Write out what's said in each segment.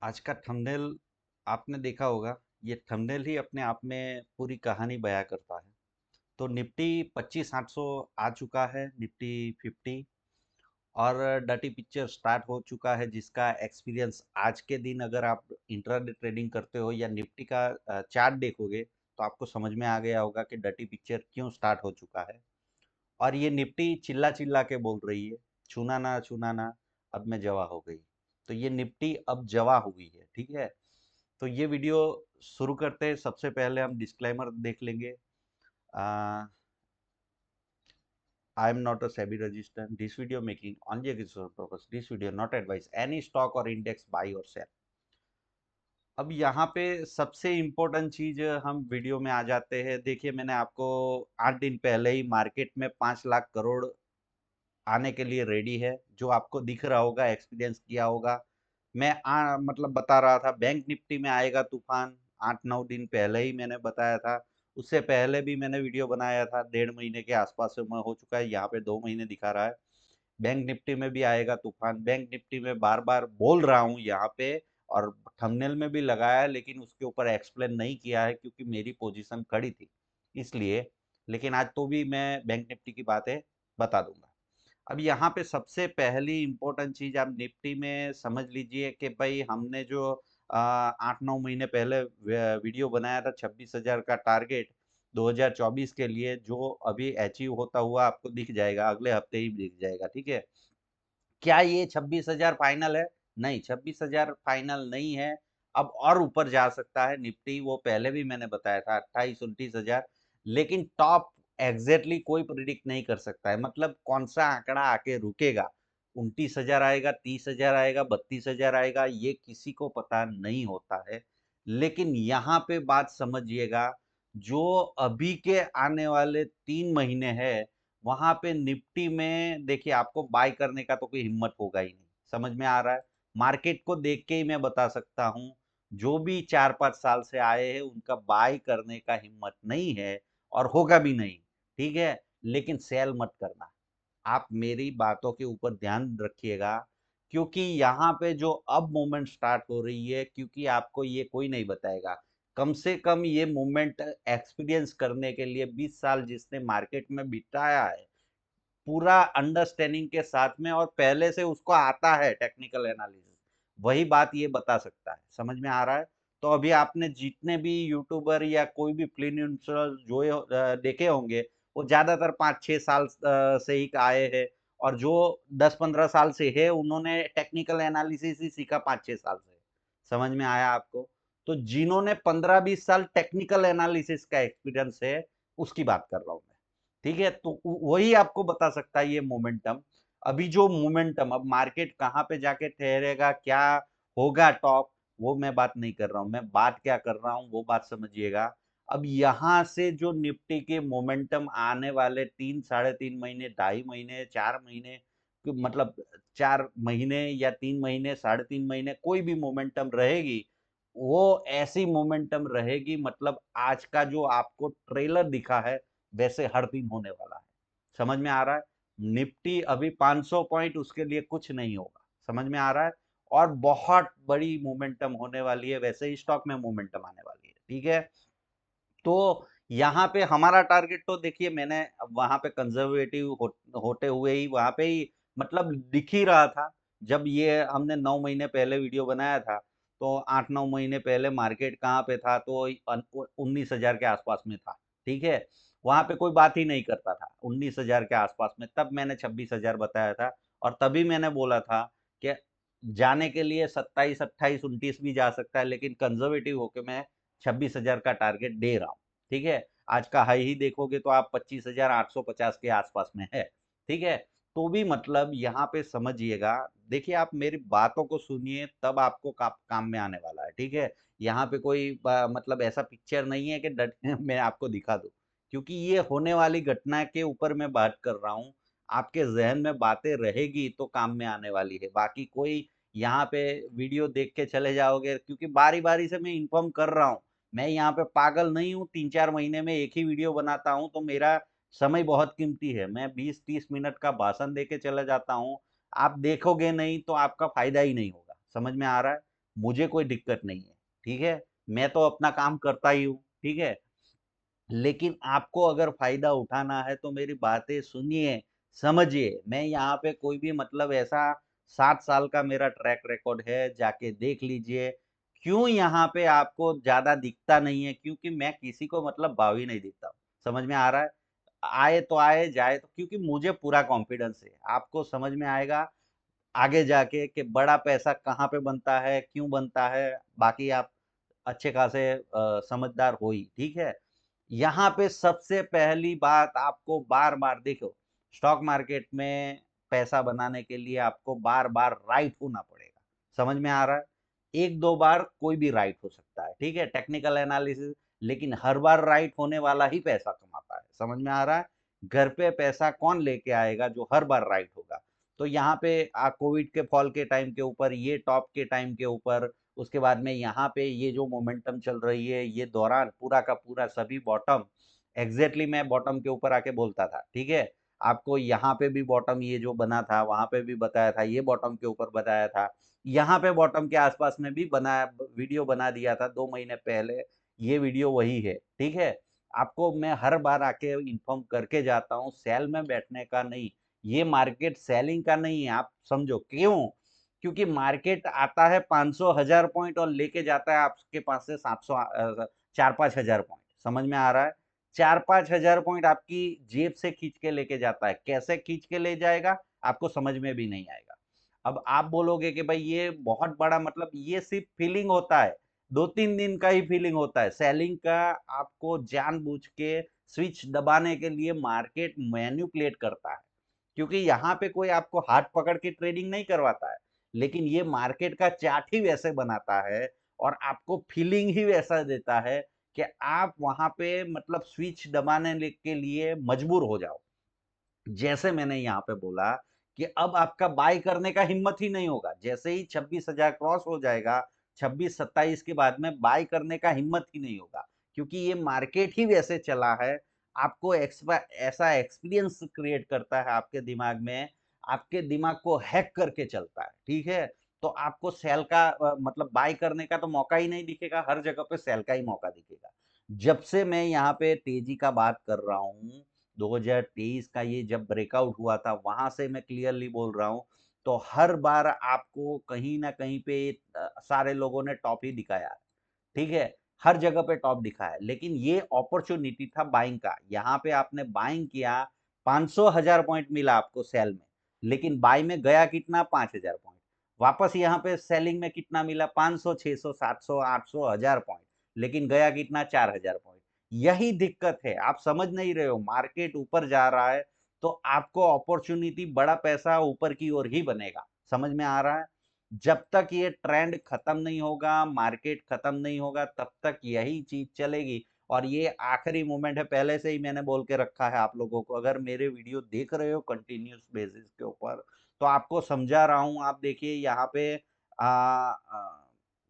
आज का थंबनेल आपने देखा होगा। ये थंबनेल ही अपने आप में पूरी कहानी बयां करता है। तो निफ्टी 25,800 आ चुका है, निफ्टी 50। और डर्टी पिक्चर स्टार्ट हो चुका है, जिसका एक्सपीरियंस आज के दिन अगर आप इंट्राडे ट्रेडिंग करते हो या निफ्टी का चार्ट देखोगे तो आपको समझ में आ गया होगा कि डर्टी पिक्चर क्यों स्टार्ट हो चुका है। और ये निफ्टी चिल्ला चिल्ला के बोल रही है, छूना ना, अब मैं जवा हो गई। तो ये निफ्टी अब जवा हुई है, ठीक है। तो ये वीडियो शुरू करते हैं। सबसे पहले हम डिस्क्लेमर देख लेंगे। I am not a SEBI registered, this video making only educational purpose, this video not advice any stock और इंडेक्स बाई और सेल। अब यहाँ पे सबसे इम्पोर्टेंट चीज हम वीडियो में आ जाते हैं। देखिए, मैंने आपको 8 दिन पहले ही मार्केट में 5 लाख करोड़ आने के लिए रेडी है, जो आपको दिख रहा होगा, एक्सपीरियंस किया होगा। मैं मतलब बता रहा था बैंक निफ्टी में आएगा तूफान। 8-9 दिन पहले ही मैंने बताया था। उससे पहले भी मैंने वीडियो बनाया था, 1.5 महीने के आसपास में हो चुका है। यहाँ पे 2 महीने दिखा रहा है। बैंक निफ्टी में भी आएगा तूफान। बैंक निफ्टी में बार बार बोल रहा हूँ यहाँ पे, और थंबनेल में भी लगाया है, लेकिन उसके ऊपर एक्सप्लेन नहीं किया है क्योंकि मेरी पोजीशन खड़ी थी, इसलिए। लेकिन आज तो भी मैं बैंक निफ्टी की बातें बता दूंगा। अब यहाँ पे सबसे पहली इंपॉर्टेंट चीज आप निफ्टी में समझ लीजिए कि भाई हमने जो 8-9 महीने पहले वीडियो बनाया था 26,000 का टारगेट 2024 के लिए, जो अभी अचीव होता हुआ आपको दिख जाएगा, अगले हफ्ते ही दिख जाएगा, ठीक है। क्या ये 26,000 फाइनल है? नहीं, 26,000 फाइनल नहीं है। अब और ऊपर जा सकता है निफ्टी, वो पहले भी मैंने बताया था 28-29,000। लेकिन टॉप एग्जैक्टली कोई प्रिडिक्ट नहीं कर सकता है, मतलब कौन सा आंकड़ा आके रुकेगा। 29,000 आएगा, 30,000 आएगा, 32,000 आएगा, ये किसी को पता नहीं होता है। लेकिन यहाँ पे बात समझिएगा, जो अभी के आने वाले 3 महीने है, वहां पे निफ्टी में देखिए आपको बाय करने का तो कोई हिम्मत होगा ही नहीं। समझ में आ रहा है? मार्केट को देख के ही मैं बता सकता हूँ, जो भी 4-5 साल से आए हैं उनका बाय करने का हिम्मत नहीं है, और होगा भी नहीं, ठीक है। लेकिन सेल मत करना। आप मेरी बातों के ऊपर ध्यान रखिएगा, क्योंकि यहाँ पे जो अब मूवमेंट स्टार्ट हो रही है, क्योंकि आपको ये कोई नहीं बताएगा। कम से कम ये मूवमेंट एक्सपीरियंस करने के लिए 20 साल जिसने मार्केट में बिताया है, पूरा अंडरस्टैंडिंग के साथ में, और पहले से उसको आता है टेक्निकल एनालिसिस, वही बात ये बता सकता है। समझ में आ रहा है? तो अभी आपने जितने भी यूट्यूबर या कोई भी फ्लिन्सर जो देखे होंगे, वो ज्यादातर 5-6 साल से ही आए हैं। और जो 10-15 साल से है, उन्होंने टेक्निकल एनालिसिस ही सीखा 5-6 साल से। समझ में आया आपको? तो जिन्होंने 15-20 साल टेक्निकल एनालिसिस का एक्सपीरियंस है, उसकी बात कर रहा हूं मैं, ठीक है। तो वही आपको बता सकता है ये मोमेंटम। अभी जो मोमेंटम, अब मार्केट कहाँ पे जाके ठहरेगा, क्या होगा टॉप, वो मैं बात नहीं कर रहा हूँ। मैं बात क्या कर रहा हूँ वो बात समझिएगा। अब यहाँ से जो निफ्टी के मोमेंटम आने वाले 3-3.5 महीने, 2.5 महीने, 4 महीने, मतलब 4 महीने या 3 महीने, 3.5 महीने, कोई भी मोमेंटम रहेगी, वो ऐसी मोमेंटम रहेगी, मतलब आज का जो आपको ट्रेलर दिखा है वैसे हर दिन होने वाला है। समझ में आ रहा है? निफ्टी अभी 500 पॉइंट उसके लिए कुछ नहीं होगा। समझ में आ रहा है? और बहुत बड़ी मोमेंटम होने वाली है, वैसे ही स्टॉक में मोमेंटम आने वाली है, ठीक है। तो यहाँ पे हमारा टारगेट तो देखिए, मैंने वहां पे कंजर्वेटिव होते हुए ही वहां पे ही, मतलब दिख ही रहा था। जब ये हमने 9 महीने पहले वीडियो बनाया था, तो 8-9 महीने पहले मार्केट कहाँ पे था, तो 19,000 के आसपास में था, ठीक है। वहां पे कोई बात ही नहीं करता था 19,000 के आसपास में, तब मैंने 26,000 बताया था। और तभी मैंने बोला था कि जाने के लिए 27, 28, 29 भी जा सकता है, लेकिन कंजर्वेटिव होके मैं 26,000 का टारगेट दे रहा हूँ, ठीक है। आज का हाई ही देखोगे तो आप 25,850 के आसपास में है, ठीक है। तो भी मतलब यहाँ पे समझिएगा, देखिए आप मेरी बातों को सुनिए, तब आपको काम में आने वाला है, ठीक है। यहाँ पे कोई मतलब ऐसा पिक्चर नहीं है कि डट मैं आपको दिखा दूं, क्योंकि ये होने वाली घटना के ऊपर मैं बात कर रहा हूँ। आपके जहन में बातें रहेगी तो काम में आने वाली है। बाकी कोई यहाँ पे वीडियो देख के चले जाओगे, क्योंकि बारी बारी से मैं इन्फॉर्म कर रहा हूँ। मैं यहाँ पे पागल नहीं हूँ, 3-4 महीने में एक ही वीडियो बनाता हूँ, तो मेरा समय बहुत कीमती है। मैं 20-30 मिनट का भाषण दे के चला जाता हूँ। आप देखोगे नहीं तो आपका फायदा ही नहीं होगा। समझ में आ रहा है? मुझे कोई दिक्कत नहीं है, ठीक है, मैं तो अपना काम करता ही हूँ, ठीक है। लेकिन आपको अगर फायदा उठाना है तो मेरी बातें सुनिए, समझिए। मैं यहाँ पे कोई भी मतलब ऐसा 7 साल का मेरा ट्रैक रिकॉर्ड है, जाके देख लीजिए। क्यों यहाँ पे आपको ज्यादा दिखता नहीं है? क्योंकि मैं किसी को मतलब भाव ही नहीं देता हूँ। समझ में आ रहा है? आए तो आए, जाए तो, क्योंकि मुझे पूरा कॉन्फिडेंस है आपको समझ में आएगा आगे जाके कि बड़ा पैसा कहाँ पे बनता है, क्यों बनता है। बाकी आप अच्छे खासे समझदार हो ही, ठीक है। यहाँ पे सबसे पहली बात आपको बार बार देखो, स्टॉक मार्केट में पैसा बनाने के लिए आपको बार बार राइट होना पड़ेगा। समझ में आ रहा है? एक दो बार कोई भी राइट हो सकता है, ठीक है, टेक्निकल एनालिसिस। लेकिन हर बार राइट होने वाला ही पैसा कमाता है। समझ में आ रहा है? घर पे पैसा कौन लेके आएगा जो हर बार राइट होगा? तो यहाँ पे कोविड के फॉल के टाइम के ऊपर, ये टॉप के टाइम के ऊपर, उसके बाद में यहाँ पे ये जो मोमेंटम चल रही है, ये दौरान पूरा का पूरा सभी बॉटम, एग्जैक्टली मैं बॉटम के ऊपर आके बोलता था, ठीक है। आपको यहाँ पे भी बॉटम ये जो बना था, वहां पे भी बताया था, ये बॉटम के ऊपर बताया था, यहाँ पे बॉटम के आसपास में भी बनाया, वीडियो बना दिया था 2 महीने पहले। ये वीडियो वही है, ठीक है। आपको मैं हर बार आके इन्फॉर्म करके जाता हूँ, सेल में बैठने का नहीं। ये मार्केट सेलिंग का नहीं है, आप समझो क्यों। क्योंकि मार्केट आता है 500 1000 पॉइंट और लेके जाता है आपके पास से 700 4-5 हजार पॉइंट। समझ में आ रहा है? 4-5 हजार पॉइंट आपकी जेब से खींच के लेके जाता है। कैसे खींच के ले जाएगा आपको समझ में भी नहीं आएगा। अब आप बोलोगे कि भाई ये बहुत बड़ा, मतलब ये सिर्फ फीलिंग होता है, 2-3 दिन का ही फीलिंग होता है सेलिंग का। आपको जानबूझ के स्विच दबाने के लिए मार्केट मैन्युपुलेट करता है, क्योंकि यहाँ पे कोई आपको हाथ पकड़ के ट्रेडिंग नहीं करवाता है, लेकिन ये मार्केट का चार्ट ही वैसे बनाता है और आपको फीलिंग ही वैसा देता है कि आप वहां पे मतलब स्विच दबाने के लिए मजबूर हो जाओ। जैसे मैंने यहाँ पे बोला कि अब आपका बाय करने का हिम्मत ही नहीं होगा। जैसे ही 26,000 क्रॉस हो जाएगा, 26-27 के बाद में बाय करने का हिम्मत ही नहीं होगा, क्योंकि ये मार्केट ही वैसे चला है। आपको ऐसा एक्सपीरियंस क्रिएट करता है आपके दिमाग में, आपके दिमाग को हैक करके चलता है, ठीक है। तो आपको सेल का मतलब बाय करने का तो मौका ही नहीं दिखेगा, हर जगह पे सेल का ही मौका दिखेगा। जब से मैं यहाँ पे तेजी का बात कर रहा हूँ, 2023 का ये जब ब्रेकआउट हुआ था, वहां से मैं क्लियरली बोल रहा हूँ, तो हर बार आपको कहीं ना कहीं पे सारे लोगों ने टॉप ही दिखाया, ठीक है। हर जगह पे टॉप दिखा है, लेकिन ये अपॉर्चुनिटी था बाइंग का। यहाँ पे आपने बाइंग किया, 500 1000 पॉइंट मिला आपको सेल में, लेकिन बाय में गया कितना? 5000 पॉइंट। वापस यहाँ पे सेलिंग में कितना मिला? 500 600 700 800 1000 पॉइंट, लेकिन गया कितना? 4000 पॉइंट। यही दिक्कत है, आप समझ नहीं रहे हो। मार्केट ऊपर जा रहा है तो आपको अपॉर्चुनिटी, बड़ा पैसा ऊपर की ओर ही बनेगा। समझ में आ रहा है? जब तक ये ट्रेंड खत्म नहीं होगा, मार्केट खत्म नहीं होगा, तब तक यही चीज चलेगी। और ये आखिरी मोमेंट है, पहले से ही मैंने बोल के रखा है आप लोगों को। अगर मेरे वीडियो देख रहे हो कंटिन्यूस बेसिस के ऊपर, तो आपको समझा रहा हूं। आप देखिए यहाँ पे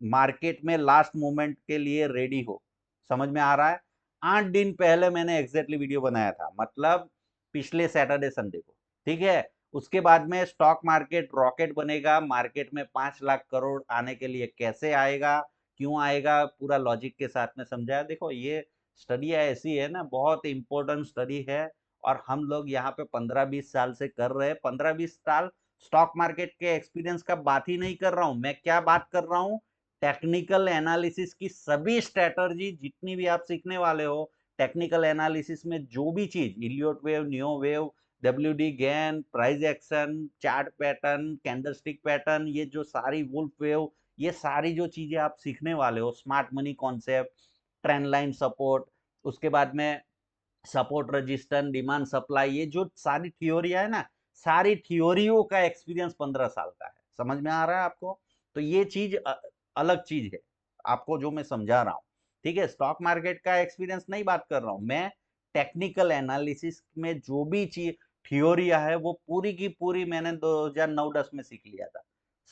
मार्केट में लास्ट मोमेंट के लिए रेडी हो। समझ में आ रहा है? 8 दिन पहले मैंने एग्जैक्टली वीडियो बनाया था, मतलब पिछले सैटरडे संडे को, ठीक है। उसके बाद में स्टॉक मार्केट रॉकेट बनेगा, मार्केट में 5 लाख करोड़ आने के लिए कैसे आएगा, क्यों आएगा, पूरा लॉजिक के साथ में समझाया। देखो ये स्टडी ऐसी है ना, बहुत इंपॉर्टेंट स्टडी है। और हम लोग यहाँ पे 15-20 साल से कर रहे हैं। 15-20 साल स्टॉक मार्केट के एक्सपीरियंस का बात ही नहीं कर रहा हूँ मैं। क्या बात कर रहा हूँ? टेक्निकल एनालिसिस की सभी स्ट्रेटजी जितनी भी आप सीखने वाले हो, टेक्निकल एनालिसिस में जो भी चीज, Elliott wave, neo wave, W D Gann, price action, chart pattern, candlestick pattern, ये जो सारी वुल्फ वेव, ये सारी जो चीजें आप सीखने वाले हो, smart money concept, trend line support, उसके बाद में सपोर्ट रजिस्टेंस, डिमांड सप्लाई, ये जो सारी थियोरिया है ना, सारी थियोरियों का एक्सपीरियंस 15 साल का है। समझ में आ रहा है आपको? तो ये चीज अलग चीज है आपको जो मैं समझा रहा हूँ, ठीक है। स्टॉक मार्केट का एक्सपीरियंस नहीं बात कर रहा हूँ मैं, टेक्निकल एनालिसिस में जो भी चीज थियोरिया है वो पूरी की पूरी मैंने 2009-10 में सीख लिया था।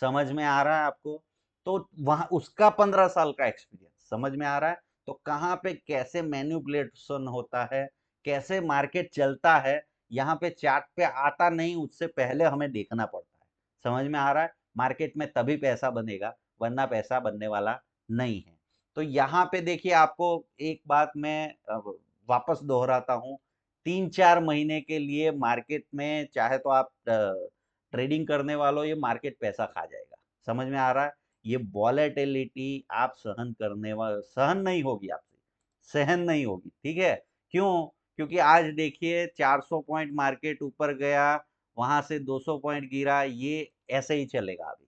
समझ में आ रहा है आपको? तो वहां उसका 15 साल का एक्सपीरियंस समझ में आ रहा है। तो कहाँ पे कैसे मैन्युपुलेशन होता है, कैसे मार्केट चलता है, यहाँ पे चार्ट पे आता नहीं, उससे पहले हमें देखना पड़ता है। समझ में आ रहा है? मार्केट में तभी पैसा बनेगा वरना पैसा बनने वाला नहीं है। तो यहाँ पे देखिए आपको एक बात मैं वापस दोहराता हूँ, 3-4 महीने के लिए मार्केट में चाहे तो आप ट्रेडिंग करने वालों, ये मार्केट पैसा खा जाएगा। समझ में आ रहा है? ये वॉलेटिलिटी आप सहन नहीं होगी आपसे, सहन नहीं होगी, ठीक है? क्यों? क्योंकि आज देखिए 400 पॉइंट मार्केट ऊपर गया, वहां से 200 पॉइंट गिरा, ये ऐसे ही चलेगा अभी,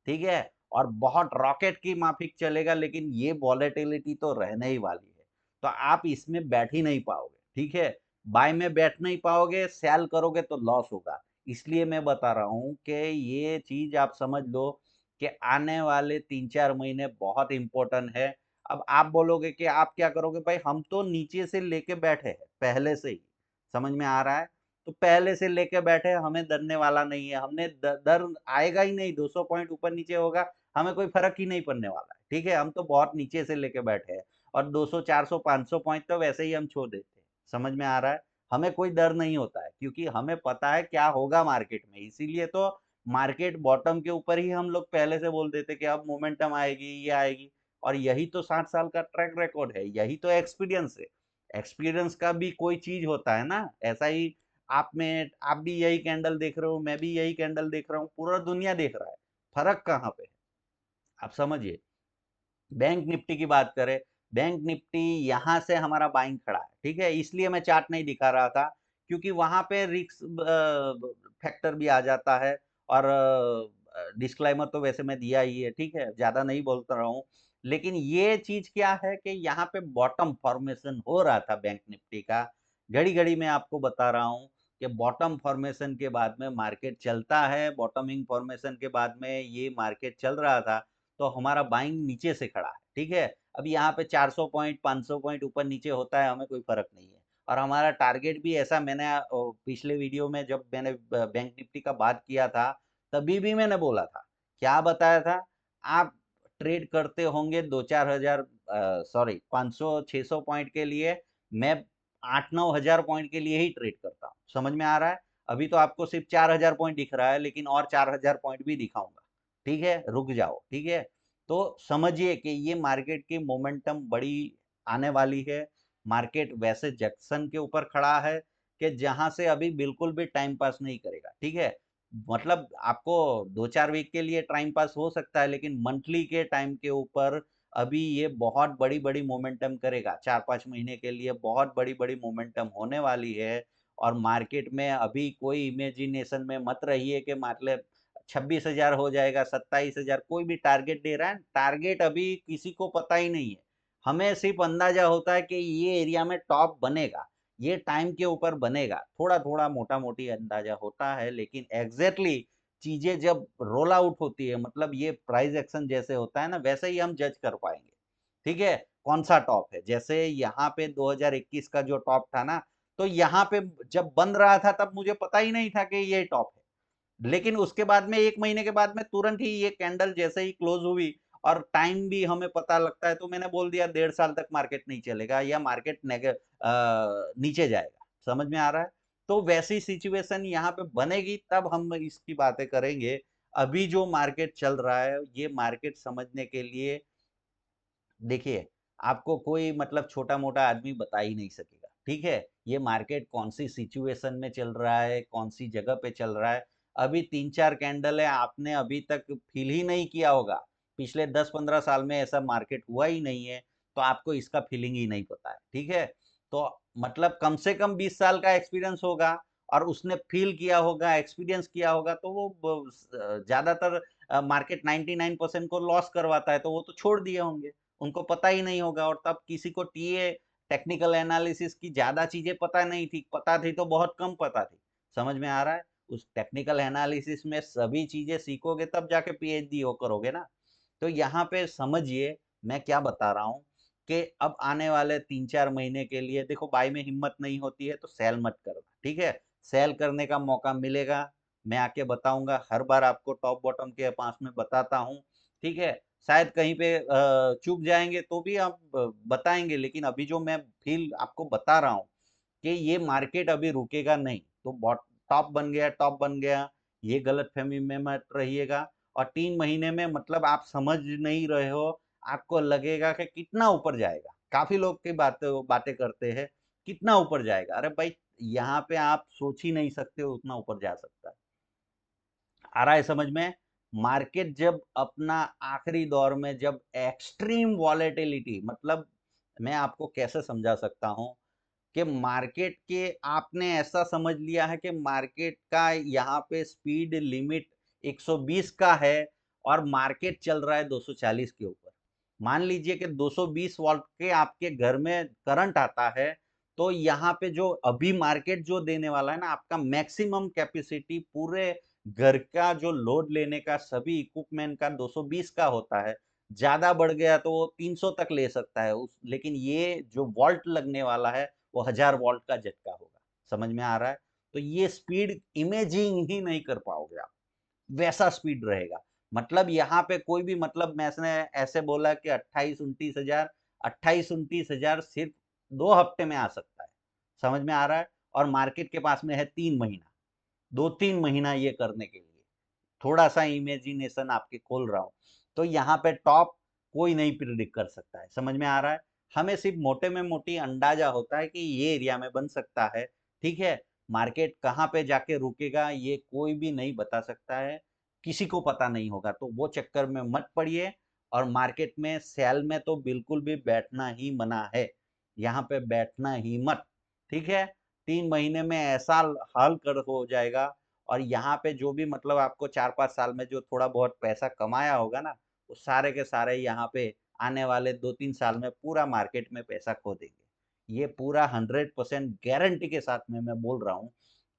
ठीक है? और बहुत रॉकेट की माफिक चलेगा, लेकिन ये वॉलेटिलिटी तो रहने ही वाली है। तो आप इसमें बैठ ही नहीं पाओगे, ठीक है? बाय में बैठ नहीं पाओगे, सेल करोगे तो लॉस होगा। इसलिए मैं बता रहा हूं कि ये चीज आप समझ लो कि आने वाले 3-4 महीने बहुत इंपॉर्टेंट है। अब आप बोलोगे कि आप क्या करोगे? भाई हम तो नीचे से लेके बैठे हैं पहले से ही, समझ में आ रहा है? तो पहले से लेके बैठे, हमें डरने वाला नहीं है, हमने डर आएगा ही नहीं, 200 पॉइंट ऊपर नीचे होगा, हमें कोई फर्क ही नहीं पड़ने वाला है, ठीक है? हम तो बहुत नीचे से लेके बैठे हैं, और 200 400 500 पॉइंट तो वैसे ही हम छोड़ देते हैं। समझ में आ रहा है? हमें कोई डर नहीं होता है, क्योंकि हमें पता है क्या होगा मार्केट में। इसीलिए तो मार्केट बॉटम के ऊपर ही हम लोग पहले से बोल देते कि अब मोमेंटम आएगी, ये आएगी। और यही तो 60 साल का ट्रैक रिकॉर्ड है, यही तो एक्सपीरियंस है। एक्सपीरियंस का भी कोई चीज होता है ना, ऐसा ही आप भी यही कैंडल देख रहे हो, मैं भी यही कैंडल देख रहा हूँ, पूरा दुनिया देख रहा है। फर्क कहाँ पे है? आप समझिए। बैंक निफ्टी की बात करें, बैंक निफ्टी यहाँ से हमारा बाइंग खड़ा है, ठीक है? इसलिए मैं चार्ट नहीं दिखा रहा था, क्योंकि वहां पे रिस्क फैक्टर भी आ जाता है। और डिस्क्लेमर तो वैसे मैं दिया ही है, ठीक है, ज्यादा नहीं बोलता रहा हूँ। लेकिन ये चीज क्या है कि यहाँ पे बॉटम फॉर्मेशन हो रहा था बैंक निफ्टी का। घड़ी घड़ी मैं आपको बता रहा हूँ कि बॉटम फॉर्मेशन के बाद में मार्केट चलता है, बॉटमिंग फॉर्मेशन के बाद में ये मार्केट चल रहा था। तो हमारा बाइंग नीचे से खड़ा है, ठीक है? अब यहाँ पे 400 पॉइंट 500 पॉइंट ऊपर नीचे होता है, हमें कोई फर्क नहीं है। और हमारा टारगेट भी ऐसा, मैंने पिछले वीडियो में जब मैंने बैंक निफ्टी का बात किया था, तभी भी मैंने बोला था, क्या बताया था? आप ट्रेड करते होंगे 2-4 हजार, सॉरी 500-600 पॉइंट के लिए, मैं 8-9 हजार पॉइंट के लिए ही ट्रेड करता हूँ। समझ में आ रहा है? अभी तो आपको सिर्फ 4 हजार पॉइंट दिख रहा है, लेकिन और 4 हजार पॉइंट भी दिखाऊंगा, ठीक है? रुक जाओ, ठीक है? तो समझिए कि ये मार्केट की मोमेंटम बड़ी आने वाली है। मार्केट वैसे जंक्शन के ऊपर खड़ा है कि जहां से अभी बिल्कुल भी टाइम पास नहीं करेगा, ठीक है? मतलब आपको 2-4 वीक के लिए टाइम पास हो सकता है, लेकिन मंथली के टाइम के ऊपर अभी ये बहुत बड़ी बड़ी मोमेंटम करेगा। 4-5 महीने के लिए बहुत बड़ी बड़ी मोमेंटम होने वाली है। और मार्केट में अभी कोई इमेजिनेशन में मत रहिए कि मतलब 26 हजार हो जाएगा, 27 हजार, कोई भी टारगेट दे रहा है, टारगेट अभी किसी को पता ही नहीं है। हमें सिर्फ अंदाजा होता है कि ये एरिया में टॉप बनेगा, ये टाइम के ऊपर बनेगा, थोड़ा थोड़ा मोटा मोटी अंदाजा होता है, लेकिन एग्जैक्टली चीजें जब रोल आउट होती है, मतलब ये प्राइस एक्शन जैसे होता है ना, वैसे ही हम जज कर पाएंगे, ठीक है? कौन सा टॉप है? जैसे यहाँ पे 2021 का जो टॉप था ना, तो यहाँ पे जब बन रहा था तब मुझे पता ही नहीं था कि ये टॉप है। लेकिन उसके बाद में 1 महीने के बाद में तुरंत ही ये कैंडल जैसे ही क्लोज हुई, और टाइम भी हमें पता लगता है, तो मैंने बोल दिया 1.5 साल तक मार्केट नहीं चलेगा, या मार्केट नीचे जाएगा। समझ में आ रहा है? तो वैसी सिचुएशन यहाँ पे बनेगी, तब हम इसकी बातें करेंगे। अभी जो मार्केट चल रहा है, ये मार्केट समझने के लिए देखिए, आपको कोई मतलब छोटा-मोटा आदमी बता ही नहीं सकेगा, ठीक है? ये मार्केट कौन-सी सिचुएशन में चल रहा है, कौन-सी जगह पे चल रहा है। अभी 3-4 कैंडल है, आपने अभी तक फ़ील ही नहीं किया होगा। पिछले 10-15 साल में ऐसा मार्केट हुआ ही नहीं है, तो आपको इसका फ़ीलिंग ही नहीं पता है, ठीक है? तो मतलब कम से कम 20 साल का एक्सपीरियंस होगा, और उसने फ़ील किया होगा, एक्सपीरियंस किया होगा, तो वो ज़्यादातर मार्केट 99% को लॉस करवाता है, तो वो तो छोड़ दिए होंगे। उनको पता ही नहीं होगा। और तब किसी को टीए टेक्निकल एनालिसिस की ज्यादा चीजें पता नहीं थी, पता थी तो बहुत कम पता थी। समझ में आ रहा है? उस टेक्निकल एनालिसिस में सभी चीजें सीखोगे तब जाके पीएचडी हो करोगे ना। तो यहाँ पे समझिए मैं क्या बता रहा हूँ, कि अब आने वाले 3-4 महीने के लिए देखो, बाई में हिम्मत नहीं होती है तो सेल मत करना, ठीक है? सेल करने का मौका मिलेगा, मैं आके बताऊंगा, हर बार आपको टॉप बॉटम के पास में बताता हूँ, ठीक है? शायद कहीं पे चूक जाएंगे तो भी आप बताएंगे, लेकिन अभी जो मैं फील आपको बता रहा हूँ कि ये मार्केट अभी रुकेगा नहीं। तो टॉप बन गया, टॉप बन गया, ये गलत फहमी में मत रहिएगा। और 3 महीने में मतलब आप समझ नहीं रहे हो, आपको लगेगा कि कितना ऊपर जाएगा। काफ़ी लोग की बातें करते हैं, कितना ऊपर जाएगा? अरे भाई, यहाँ पे आप सोच ही नहीं सकते हो उतना ऊपर जा सकता है। आ रहा है समझ में? मार्केट जब अपना आखिरी दौर में जब एक्सट्रीम वॉलेटिलिटी, मतलब मैं आपको कैसे समझा सकता हूँ कि मार्केट के आपने ऐसा समझ लिया है कि मार्केट का यहाँ पे स्पीड लिमिट 120 का है और मार्केट चल रहा है 240 के ऊपर। मान लीजिए कि 220 वोल्ट के आपके घर में करंट आता है, तो यहाँ पे जो अभी मार्केट जो देने वाला है ना, आपका मैक्सिमम कैपेसिटी पूरे घर का जो लोड लेने का सभी इक्विपमेंट का 220 का होता है। ज़्यादा बढ़ गया तो वो 300 तक ले सकता है लेकिन ये जो वोल्ट लगने वाला है वो 1000 वोल्ट का झटका होगा। समझ में आ रहा है? तो ये स्पीड इमेजिन ही नहीं कर पाओगे आप, वैसा स्पीड रहेगा। मतलब यहाँ पे कोई भी, मतलब मैंने ऐसे बोला कि 28-29 हजार, 28-29 हजार सिर्फ 2 हफ्ते में आ सकता है। समझ में आ रहा है? और मार्केट के पास में है 3 महीना, 2-3 महीना ये करने के लिए। थोड़ा सा इमेजिनेशन आपके खोल रहा हूँ। तो यहाँ पे टॉप कोई नहीं प्रिडिक्ट कर सकता है। समझ में आ रहा है? हमें सिर्फ मोटे में मोटी अंदाजा होता है कि ये एरिया में बन सकता है। ठीक है? मार्केट कहाँ पे जाके रुकेगा ये कोई भी नहीं बता सकता है, किसी को पता नहीं होगा। तो वो चक्कर में मत पड़िए और मार्केट में सेल में तो बिल्कुल भी बैठना ही मना है। यहाँ पे बैठना ही मत। ठीक है? 3 महीने में ऐसा हाल कर हो जाएगा। और यहाँ पे जो भी, मतलब आपको 4-5 साल में जो थोड़ा बहुत पैसा कमाया होगा ना, वो सारे के सारे यहाँ पे आने वाले 2-3 साल में पूरा मार्केट में पैसा खो देंगे। ये पूरा 100% गारंटी के साथ में मैं बोल रहा हूँ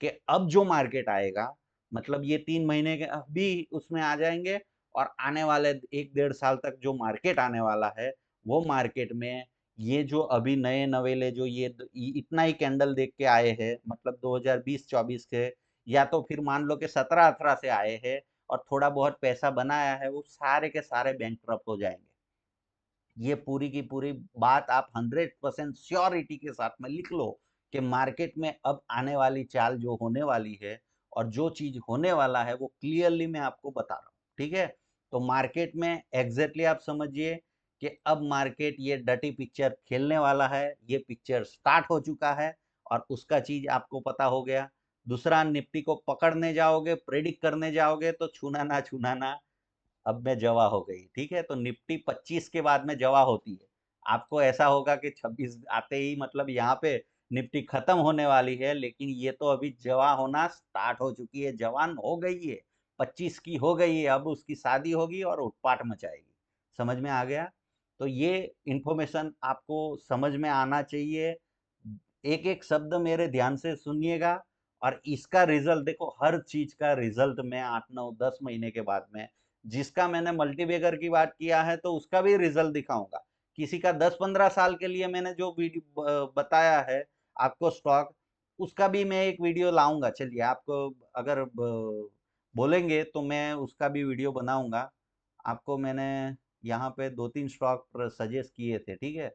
कि अब जो मार्केट आएगा, मतलब ये 3 महीने के अभी उसमें आ जाएंगे और आने वाले 1-1.5 साल तक जो मार्केट आने वाला है, वो मार्केट में ये जो अभी नए नवेले जो ये इतना ही कैंडल देख के आए हैं, मतलब 2020-24 के, या तो फिर मान लो कि 17-18 से आए हैं और थोड़ा बहुत पैसा बनाया है, वो सारे के सारे बैंकक्रप्ट हो जाएंगे। ये पूरी की पूरी बात आप 100% श्योरिटी के साथ में लिख लो कि मार्केट में अब आने वाली चाल जो होने वाली है और जो चीज होने वाला है वो क्लियरली मैं आपको बता रहा हूँ। ठीक है? तो मार्केट में एग्जैक्टली आप समझिए कि अब मार्केट ये डटी पिक्चर खेलने वाला है, ये पिक्चर स्टार्ट हो चुका है और उसका चीज आपको पता हो गया। दूसरा, निफ्टी को पकड़ने जाओगे, प्रेडिक्ट करने जाओगे तो छूना ना छूना ना, अब में जवा हो गई। ठीक है? तो निफ्टी 25 के बाद में जवा होती है। आपको ऐसा होगा कि 26 आते ही मतलब यहाँ पे निफ्टी खत्म होने वाली है, लेकिन ये तो अभी जवा होना स्टार्ट हो चुकी है, जवान हो गई है। 25 की हो गई है, अब उसकी शादी होगी और उत्पात मचाएगी। समझ में आ गया? तो ये इंफॉर्मेशन आपको समझ में आना चाहिए। एक एक शब्द मेरे ध्यान से सुनिएगा और इसका रिजल्ट देखो, हर चीज का रिजल्ट मैं 8-9-10 महीने के बाद में, जिसका मैंने मल्टीबैगर की बात किया है तो उसका भी रिजल्ट दिखाऊंगा। किसी का 10-15 साल के लिए मैंने जो वीडियो बताया है आपको स्टॉक, उसका भी मैं एक वीडियो लाऊंगा। चलिए, आपको अगर बोलेंगे तो मैं उसका भी वीडियो बनाऊंगा। आपको मैंने यहाँ पे 2-3 स्टॉक सजेस्ट किए थे। ठीक है?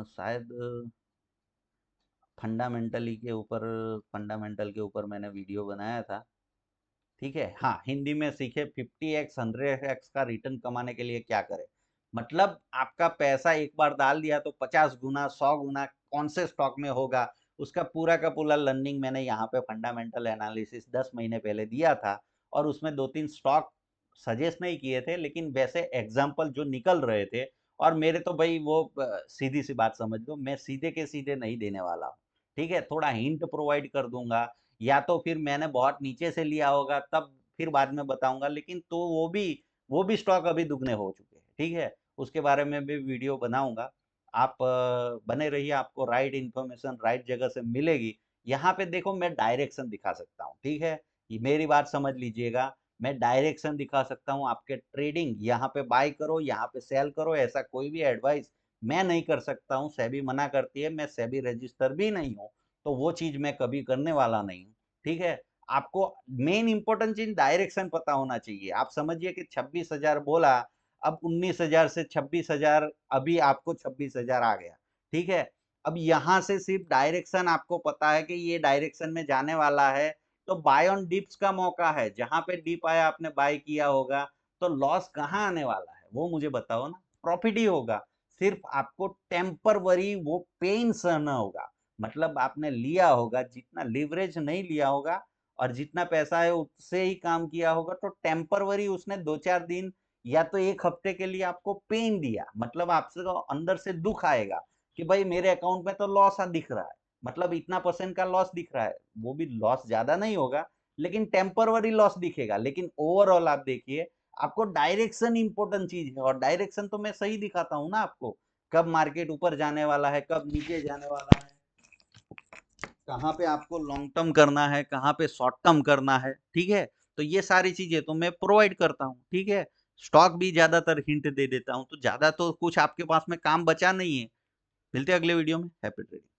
शायद फंडामेंटल के ऊपर मैंने वीडियो बनाया था। ठीक है? हाँ, हिंदी में सीखे 50x 100x का रिटर्न कमाने के लिए क्या करें। मतलब आपका पैसा एक बार डाल दिया तो 50 गुना 100 गुना कौन से स्टॉक में होगा, उसका पूरा का पूरा लर्निंग मैंने यहाँ पे फंडामेंटल एनालिसिस 10 महीने पहले दिया था। और उसमें 2-3 स्टॉक सजेस्ट नहीं किए थे, लेकिन वैसे एग्जाम्पल जो निकल रहे थे। और मेरे तो भाई वो सीधी सी बात समझ लो, मैं सीधे के सीधे नहीं देने वाला हूँ। ठीक है? थोड़ा हिंट प्रोवाइड कर दूंगा, या तो फिर मैंने बहुत नीचे से लिया होगा तब फिर बाद में बताऊंगा, लेकिन तो वो भी स्टॉक अभी दुगने हो चुके हैं। ठीक है? उसके बारे में भी वीडियो बनाऊंगा। आप बने रहिए, आपको राइट इन्फॉर्मेशन राइट जगह से मिलेगी। यहाँ पे देखो, मैं डायरेक्शन दिखा सकता हूँ। ठीक है? ये मेरी बात समझ लीजिएगा, मैं डायरेक्शन दिखा सकता हूँ। आपके ट्रेडिंग यहाँ पे बाय करो, यहाँ पे सेल करो, ऐसा कोई भी एडवाइस मैं नहीं कर सकता हूँ। सेबी मना करती है, मैं सेबी रजिस्टर भी नहीं हूँ, तो वो चीज मैं कभी करने वाला नहीं हूँ। ठीक है? आपको मेन इंपॉर्टेंट चीज डायरेक्शन पता होना चाहिए। आप समझिए कि 26,000 बोला, अब 19,000 से 26,000, अभी आपको 26,000 आ गया। ठीक है? अब यहां से सिर्फ डायरेक्शन आपको पता है कि ये डायरेक्शन में जाने वाला है, तो बाय ऑन डिप्स का मौका है, जहां पे डिप आया आपने बाय किया होगा, तो लॉस कहाँ आने वाला है वो मुझे बताओ ना, प्रॉफिट ही होगा। सिर्फ आपको टेम्परवरी वो पेन सहना होगा, मतलब आपने लिया होगा, जितना लिवरेज नहीं लिया होगा और जितना पैसा है उससे ही काम किया होगा, तो टेम्परवरी उसने 2-4 दिन या तो एक हफ्ते के लिए आपको पेन दिया, मतलब आपसे अंदर से दुख आएगा कि भाई मेरे अकाउंट में तो लॉस दिख रहा है, मतलब इतना परसेंट का लॉस दिख रहा है, वो भी लॉस ज्यादा नहीं होगा लेकिन टेम्परवरी लॉस दिखेगा। लेकिन ओवरऑल आप देखिए, आपको डायरेक्शन इंपॉर्टेंट चीज है, और डायरेक्शन तो मैं सही दिखाता हूँ ना आपको, कब मार्केट ऊपर जाने वाला है, कब नीचे जाने वाला है, कहाँ पे आपको लॉन्ग टर्म करना है, कहाँ पे शॉर्ट टर्म करना है, ठीक है। तो ये सारी चीजें तो मैं प्रोवाइड करता हूँ, ठीक है। स्टॉक भी ज्यादातर हिंट दे देता हूँ, तो ज्यादा तो कुछ आपके पास में काम बचा नहीं है। मिलते हैं अगले वीडियो में। Happy trading.